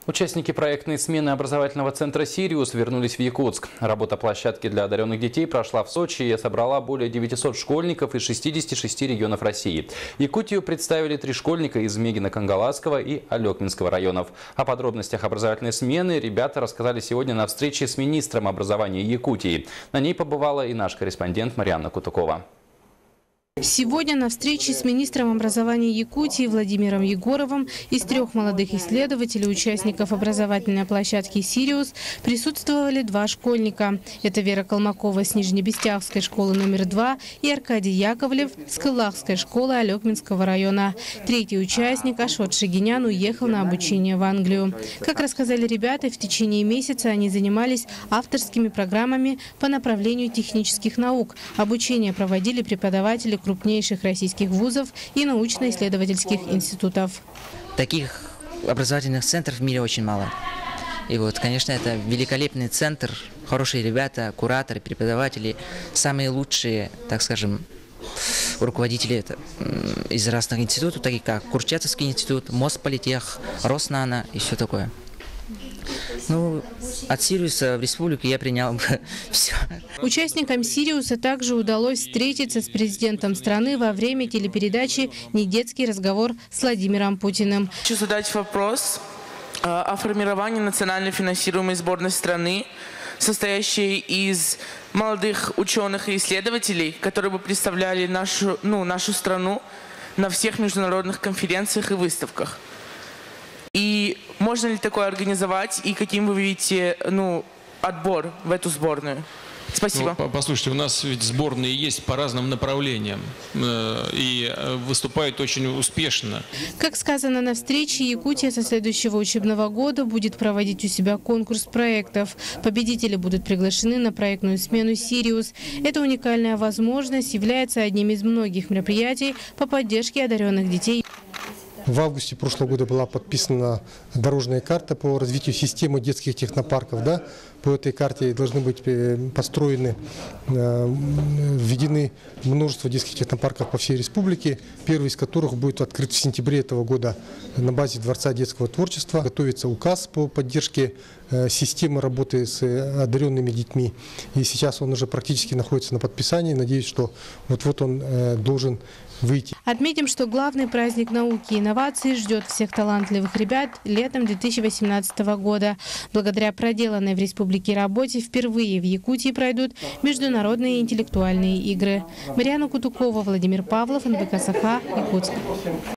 Участники проектной смены образовательного центра «Сириус» вернулись в Якутск. Работа площадки для одаренных детей прошла в Сочи и собрала более 900 школьников из 66 регионов России. Якутию представили 3 школьника из Мегино-Кангаласского и Алекминского районов. О подробностях образовательной смены ребята рассказали сегодня на встрече с министром образования Якутии. На ней побывала и наш корреспондент Марьяна Кутукова. Сегодня на встрече с министром образования Якутии Владимиром Егоровым из 3 молодых исследователей, участников образовательной площадки «Сириус», присутствовали 2 школьника. Это Вера Колмакова с Нижнебестяхской школы номер 2 и Аркадий Яковлев с Кылахской школы Алекминского района. 3-й участник Ашот Шигинян уехал на обучение в Англию. Как рассказали ребята, в течение месяца они занимались авторскими программами по направлению технических наук. Обучение проводили преподаватели крупнейших российских вузов и научно-исследовательских институтов. Таких образовательных центров в мире очень мало. И вот, конечно, это великолепный центр, хорошие ребята, кураторы, преподаватели, самые лучшие, так скажем, руководители из разных институтов, таких как Курчатовский институт, Мосполитех, Роснано и все такое. Ну, от «Сириуса» в республике я принял все. Участникам «Сириуса» также удалось встретиться с президентом страны во время телепередачи «Недетский разговор» с Владимиром Путиным. Хочу задать вопрос о формировании национально финансируемой сборной страны, состоящей из молодых ученых и исследователей, которые бы представляли нашу страну на всех международных конференциях и выставках. И можно ли такое организовать, и каким вы видите отбор в эту сборную? Спасибо. Послушайте, у нас ведь сборные есть по разным направлениям и выступают очень успешно. Как сказано на встрече, Якутия со следующего учебного года будет проводить у себя конкурс проектов. Победители будут приглашены на проектную смену «Сириус». Эта уникальная возможность является одним из многих мероприятий по поддержке одаренных детей. В августе прошлого года была подписана дорожная карта по развитию системы детских технопарков. Да? По этой карте должны быть построены, введены множество детских технопарков по всей республике, первый из которых будет открыт в сентябре этого года на базе Дворца детского творчества. Готовится указ по поддержке системы работы с одаренными детьми. И сейчас он уже практически находится на подписании. Надеюсь, что вот-вот он должен выйти. Отметим, что главный праздник науки и инноваций ждет всех талантливых ребят летом 2018 года. Благодаря проделанной в республике работе впервые в Якутии пройдут международные интеллектуальные игры. Марьяна Кутукова, Владимир Павлов, НБК Саха, Якутск.